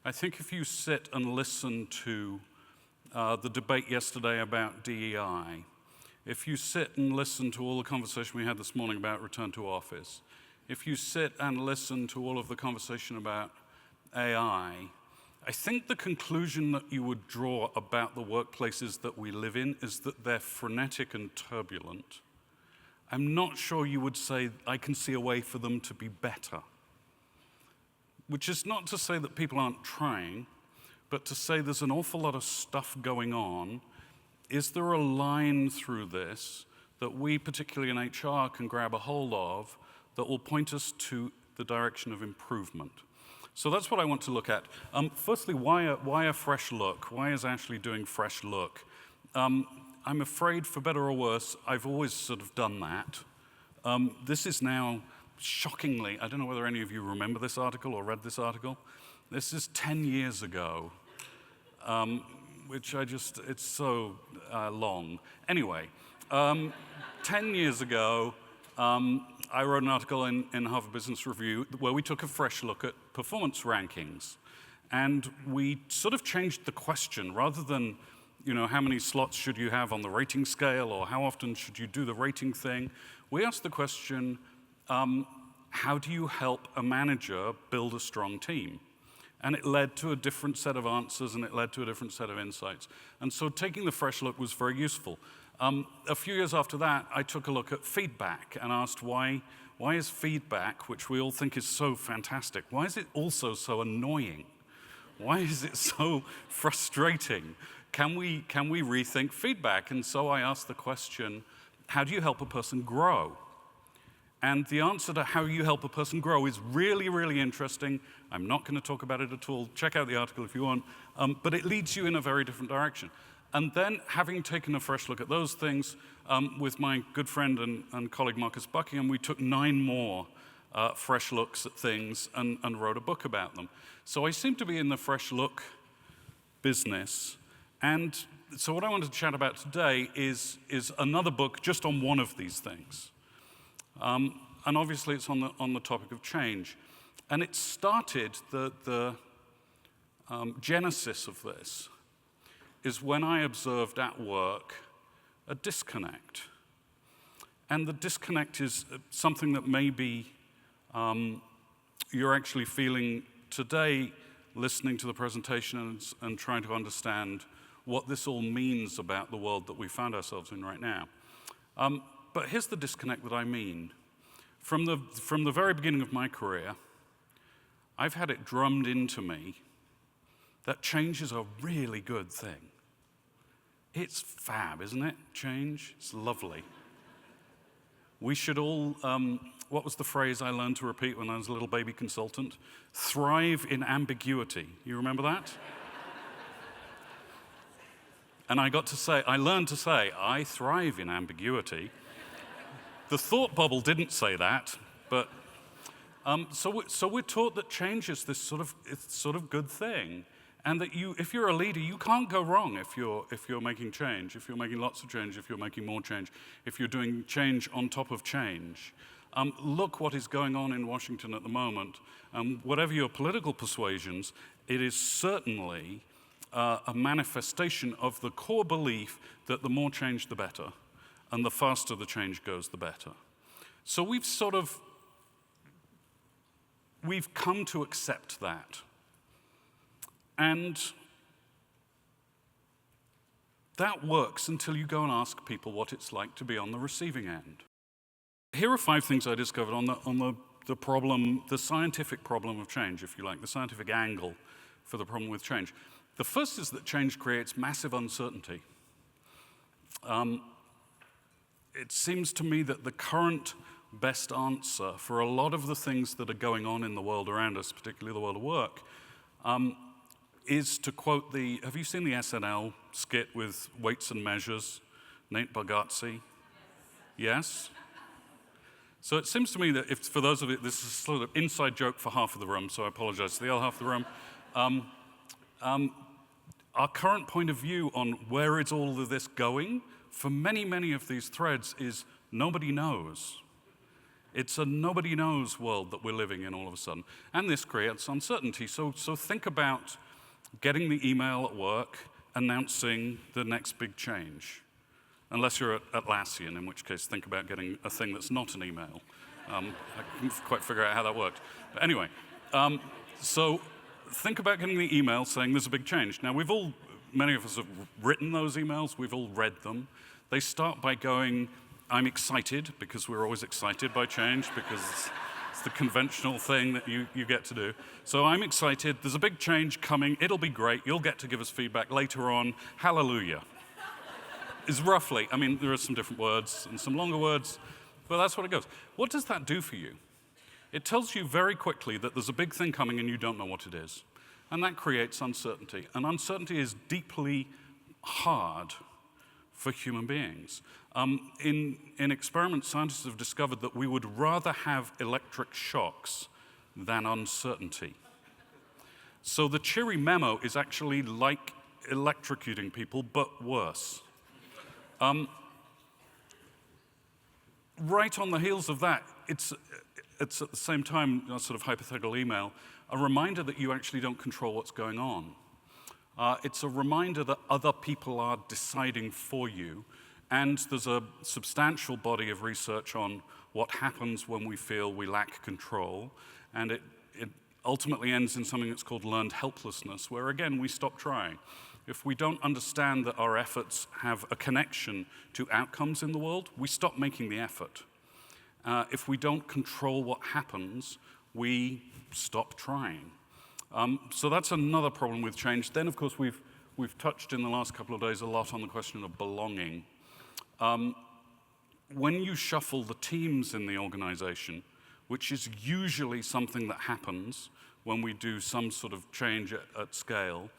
I think if you sit and listen to the debate yesterday about DEI, if you sit and listen to all the conversation we had this morning about return to office, if you sit and listen to all of the conversation about AI, I think the conclusion that you would draw about the workplaces that we live in is that they're frenetic and turbulent. I'm not sure you would say, I can see a way for them to be better. Which is not to say that people aren't trying, but to say there's an awful lot of stuff going on. Is there a line through this that we, particularly in HR, can grab a hold of that will point us to the direction of improvement? So that's what I want to look at. Firstly, why a fresh look? Why is Ashley doing fresh look? I'm afraid, for better or worse, I've always sort of done that. This is now, shockingly, I don't know whether any of you remember this article or read this article. This is 10 years ago, which it's so long. Anyway, 10 years ago, I wrote an article in Harvard Business Review where we took a fresh look at performance rankings. And we sort of changed the question. Rather than, how many slots should you have on the rating scale or how often should you do the rating thing, we asked the question, how do you help a manager build a strong team? And it led to a different set of answers, and it led to a different set of insights. And so taking the fresh look was very useful. A few years after that, I took a look at feedback and asked why is feedback, which we all think is so fantastic, why is it also so annoying? Why is it so frustrating? Can we rethink feedback? And so I asked the question, how do you help a person grow? And the answer to how you help a person grow is really, really interesting. I'm not going to talk about it at all. Check out the article if you want. But it leads you in a very different direction. And then, having taken a fresh look at those things, with my good friend and colleague Marcus Buckingham, we took 9 more fresh looks at things and wrote a book about them. So I seem to be in the fresh look business. And so what I want to chat about today is another book just on one of these things. And obviously it's on the topic of change. And it started, the genesis of this is when I observed at work a disconnect. And the disconnect is something that maybe you're actually feeling today, listening to the presentation and trying to understand what this all means about the world that we find ourselves in right now. But here's the disconnect that I mean. From the very beginning of my career, I've had it drummed into me that change is a really good thing. It's fab, isn't it? Change, it's lovely. We should all, what was the phrase I learned to repeat when I was a little baby consultant? Thrive in ambiguity. You remember that? And I learned to say, I thrive in ambiguity. The thought bubble didn't say that, but so we're taught that change is this sort of good thing, and that if you're a leader, you can't go wrong if you're making change, if you're making lots of change, if you're making more change, if you're doing change on top of change. Look what is going on in Washington at the moment. Whatever your political persuasions, it is certainly a manifestation of the core belief that the more change, the better. And the faster the change goes, the better. So we've come to accept that. And that works until you go and ask people what it's like to be on the receiving end. Here are 5 things I discovered on the problem, the scientific problem of change, if you like, the scientific angle for the problem with change. The first is that change creates massive uncertainty. It seems to me that the current best answer for a lot of the things that are going on in the world around us, particularly the world of work, is to quote have you seen the SNL skit with Weights and Measures, Nate Bargatze? Yes? So it seems to me that for those of you, this is a sort of inside joke for half of the room, so I apologize to the other half of the room. Our current point of view on where is all of this going, for many, many of these threads, is nobody knows. It's a nobody knows world that we're living in all of a sudden. And this creates uncertainty. So think about getting the email at work announcing the next big change. Unless you're at Atlassian, in which case think about getting a thing that's not an email. I couldn't quite figure out how that worked. But anyway, so think about getting the email saying there's a big change. Now, many of us have written those emails. We've all read them. They start by going, I'm excited, because we're always excited by change, because it's the conventional thing that you get to do. So I'm excited. There's a big change coming. It'll be great. You'll get to give us feedback later on. Hallelujah. Is roughly, I mean, there are some different words and some longer words, but that's what it goes. What does that do for you? It tells you very quickly that there's a big thing coming and you don't know what it is. And that creates uncertainty. And uncertainty is deeply hard for human beings. In experiments, scientists have discovered that we would rather have electric shocks than uncertainty. So the cheery memo is actually like electrocuting people, but worse. Right on the heels of that, it's at the same time, a sort of hypothetical email, a reminder that you actually don't control what's going on. It's a reminder that other people are deciding for you, and there's a substantial body of research on what happens when we feel we lack control, and it ultimately ends in something that's called learned helplessness, where again, we stop trying. If we don't understand that our efforts have a connection to outcomes in the world, we stop making the effort. If we don't control what happens, we stop trying. So that's another problem with change. Then, of course, we've touched in the last couple of days a lot on the question of belonging. When you shuffle the teams in the organization, which is usually something that happens when we do some sort of change at scale,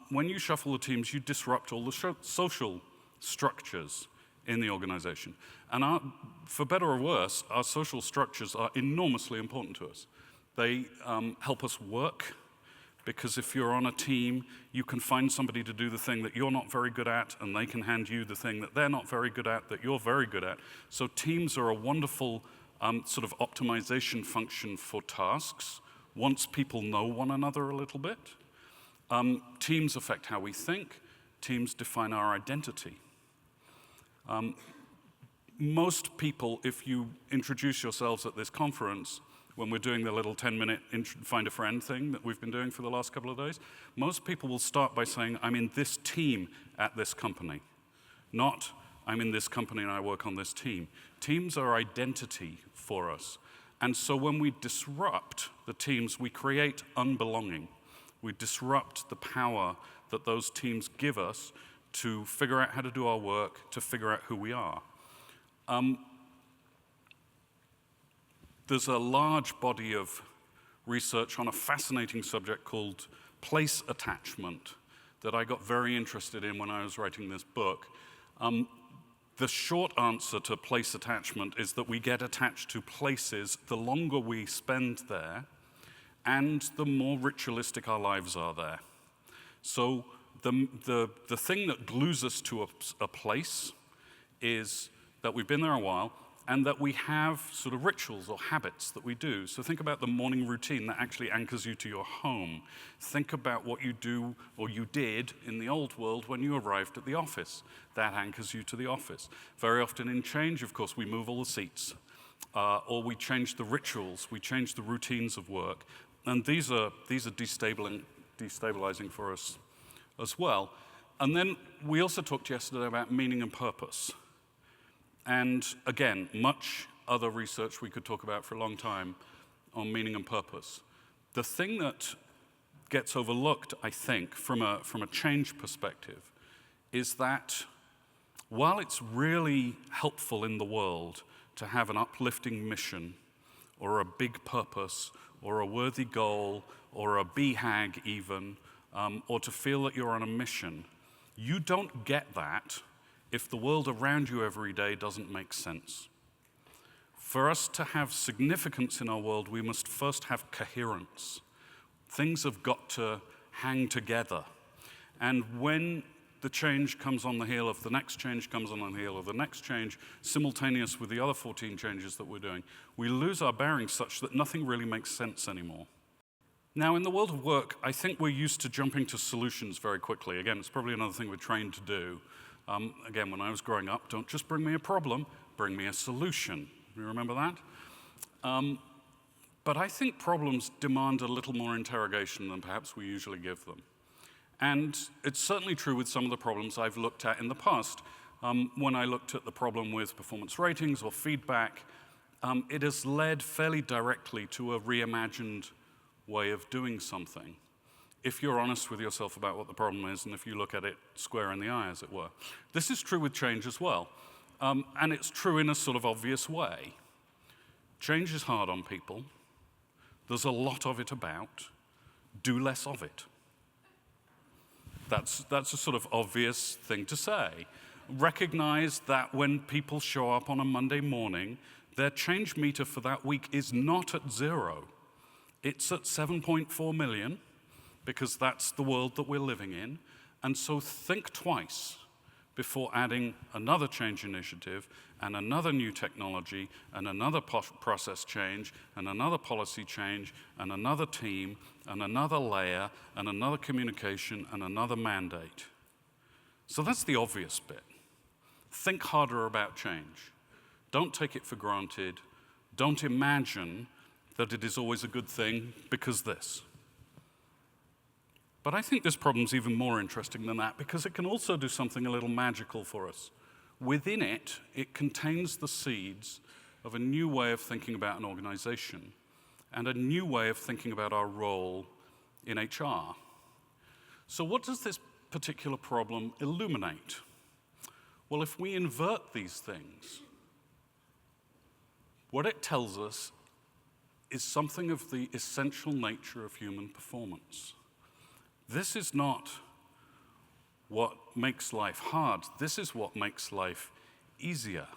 when you shuffle the teams, you disrupt all the social structures in the organization. And for better or worse, our social structures are enormously important to us. They help us work, because if you're on a team, you can find somebody to do the thing that you're not very good at, and they can hand you the thing that they're not very good at, that you're very good at. So teams are a wonderful sort of optimization function for tasks, once people know one another a little bit. Teams affect how we think. Teams define our identity. Most people, if you introduce yourselves at this conference, when we're doing the little 10-minute find a friend thing that we've been doing for the last couple of days, most people will start by saying, I'm in this team at this company. Not, I'm in this company and I work on this team. Teams are identity for us. And so when we disrupt the teams, we create unbelonging. We disrupt the power that those teams give us to figure out how to do our work, to figure out who we are. There's a large body of research on a fascinating subject called place attachment that I got very interested in when I was writing this book. The short answer to place attachment is that we get attached to places the longer we spend there, and the more ritualistic our lives are there. So the thing that glues us to a place is that we've been there a while, and that we have sort of rituals or habits that we do. So think about the morning routine that actually anchors you to your home. Think about what you do or you did in the old world when you arrived at the office. That anchors you to the office. Very often in change, of course, we move all the seats, or we change the rituals, we change the routines of work. And these are destabilizing for us as well. And then we also talked yesterday about meaning and purpose. And again, much other research we could talk about for a long time on meaning and purpose. The thing that gets overlooked, I think, from a change perspective, is that while it's really helpful in the world to have an uplifting mission, or a big purpose, or a worthy goal, or a BHAG even, or to feel that you're on a mission, you don't get that if the world around you every day doesn't make sense. For us to have significance in our world, we must first have coherence. Things have got to hang together. And when the change comes on the heel of the next change comes on the heel of the next change, simultaneous with the other 14 changes that we're doing, we lose our bearings such that nothing really makes sense anymore. Now, in the world of work, I think we're used to jumping to solutions very quickly. Again, it's probably another thing we're trained to do. Again, when I was growing up, don't just bring me a problem, bring me a solution. You remember that? But I think problems demand a little more interrogation than perhaps we usually give them. And it's certainly true with some of the problems I've looked at in the past. When I looked at the problem with performance ratings or feedback, it has led fairly directly to a reimagined way of doing something, if you're honest with yourself about what the problem is and if you look at it square in the eye, as it were. This is true with change as well, and it's true in a sort of obvious way. Change is hard on people. There's a lot of it about. Do less of it. That's a sort of obvious thing to say. Recognize that when people show up on a Monday morning, their change meter for that week is not at 0. It's at 7.4 million, because that's the world that we're living in. And so think twice before adding another change initiative and another new technology and another process change and another policy change and another team and another layer and another communication and another mandate. So that's the obvious bit. Think harder about change. Don't take it for granted. Don't imagine that it is always a good thing because this. But I think this problem's even more interesting than that because it can also do something a little magical for us. Within it, it contains the seeds of a new way of thinking about an organization and a new way of thinking about our role in HR. So what does this particular problem illuminate? Well, if we invert these things, what it tells us is something of the essential nature of human performance. This is not what makes life hard. This is what makes life easier.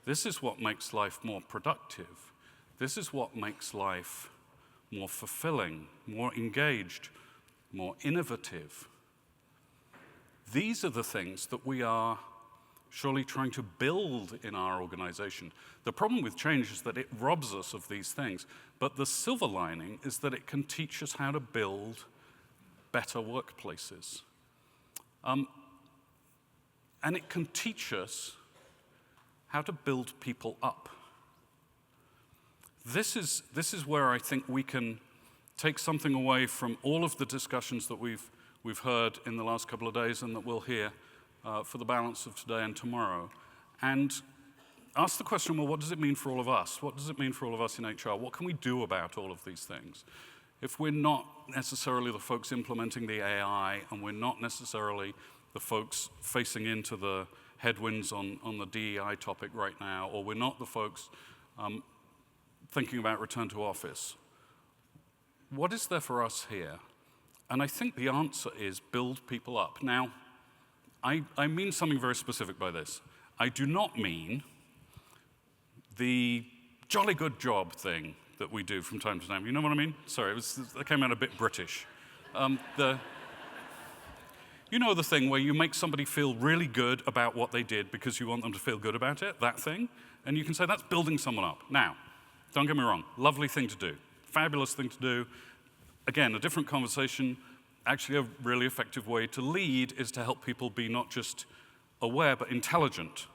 This is what makes life more productive. This is what makes life more fulfilling, more engaged, more innovative. These are the things that we are surely trying to build in our organization. The problem with change is that it robs us of these things. But the silver lining is that it can teach us how to build better workplaces. And it can teach us how to build people up. This is where I think we can take something away from all of the discussions that we've heard in the last couple of days and that we'll hear for the balance of today and tomorrow, and ask the question, well, what does it mean for all of us? What does it mean for all of us in HR? What can we do about all of these things? If we're not necessarily the folks implementing the AI, and we're not necessarily the folks facing into the headwinds on the DEI topic right now, or we're not the folks thinking about return to office, what is there for us here? And I think the answer is build people up. Now, I mean something very specific by this. I do not mean the jolly good job thing that we do from time to time. You know what I mean? Sorry, that came out a bit British. You know the thing where you make somebody feel really good about what they did because you want them to feel good about it, that thing? And you can say that's building someone up. Now, don't get me wrong, lovely thing to do, fabulous thing to do. Again, a different conversation. Actually, a really effective way to lead is to help people be not just aware, but intelligent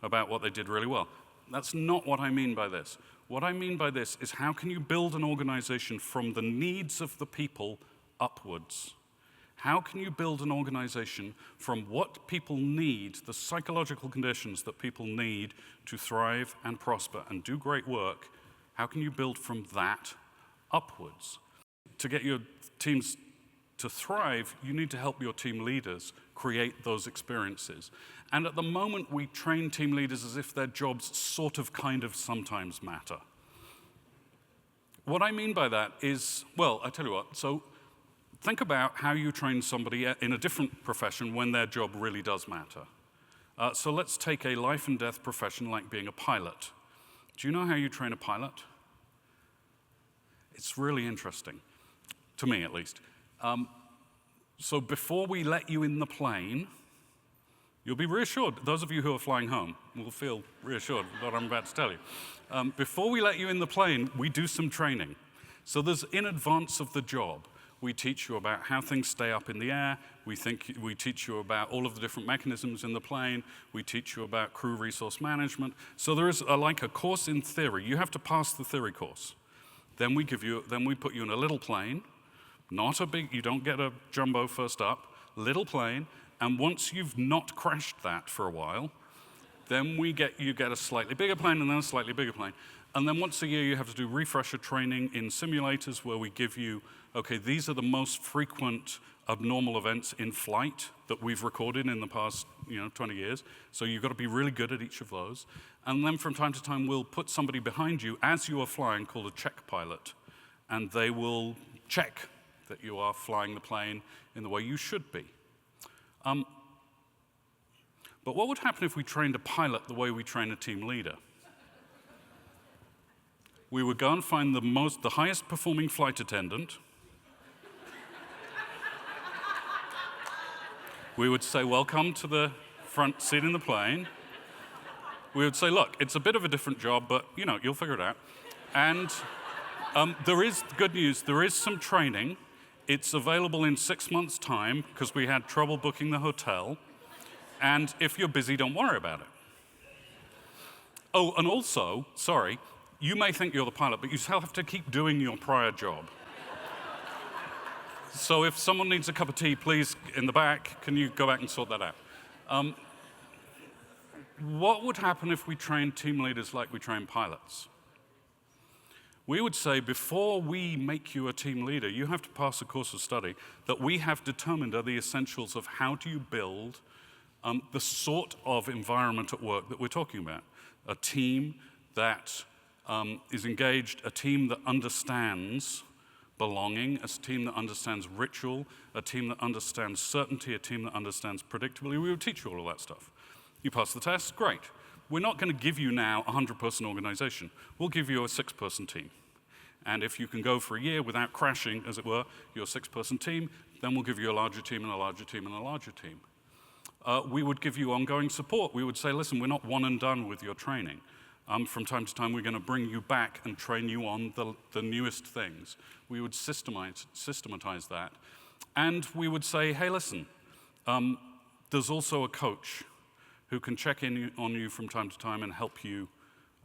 about what they did really well. That's not what I mean by this. What I mean by this is how can you build an organization from the needs of the people upwards? How can you build an organization from what people need, the psychological conditions that people need to thrive and prosper and do great work? How can you build from that upwards? To get your teams to thrive, you need to help your team leaders create those experiences. And at the moment, we train team leaders as if their jobs sort of, kind of, sometimes matter. What I mean by that is, well, I tell you what, so think about how you train somebody in a different profession when their job really does matter. So let's take a life and death profession like being a pilot. Do you know how you train a pilot? It's really interesting, to me at least. So before we let you in the plane, you'll be reassured. Those of you who are flying home will feel reassured what I'm about to tell you. Before we let you in the plane, we do some training. So there's in advance of the job. We teach you about how things stay up in the air. We teach you about all of the different mechanisms in the plane. We teach you about crew resource management. So there is like a course in theory. You have to pass the theory course. Then we put you in a little plane, not a big, you don't get a jumbo first up, little plane, and once you've not crashed that for a while, then you get a slightly bigger plane and then a slightly bigger plane. And then once a year you have to do refresher training in simulators where we give you, okay, these are the most frequent abnormal events in flight that we've recorded in the past 20 years. So you've got to be really good at each of those. And then from time to time we'll put somebody behind you as you are flying called a check pilot. And they will check that you are flying the plane in the way you should be. But what would happen if we trained a pilot the way we train a team leader? We would go and find the highest performing flight attendant. We would say, welcome to the front seat in the plane. We would say, look, it's a bit of a different job, but you'll figure it out. And there is good news, there is some training. It's available in 6 months' time because we had trouble booking the hotel. And if you're busy, don't worry about it. Oh, and also, sorry, you may think you're the pilot, but you still have to keep doing your prior job. So if someone needs a cup of tea, please, in the back, can you go back and sort that out? What would happen if we trained team leaders like we train pilots? We would say, before we make you a team leader, you have to pass a course of study that we have determined are the essentials of how do you build the sort of environment at work that we're talking about. A team that is engaged, a team that understands belonging, a team that understands ritual, a team that understands certainty, a team that understands predictability. We would teach you all of that stuff. You pass the test, great. We're not going to give you now a 100-person organization. We'll give you a 6-person team. And if you can go for a year without crashing, as it were, your 6-person team, then we'll give you a larger team and a larger team and a larger team. We would give you ongoing support. We would say, listen, we're not one and done with your training. From time to time, we're going to bring you back and train you on the newest things. We would systematize that. And we would say, hey, listen, there's also a coach who can check in on you from time to time and help you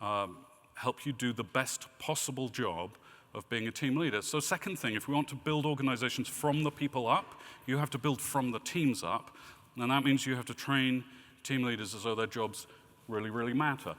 do the best possible job of being a team leader. So second thing, if we want to build organizations from the people up, you have to build from the teams up. And that means you have to train team leaders as though their jobs really, really matter.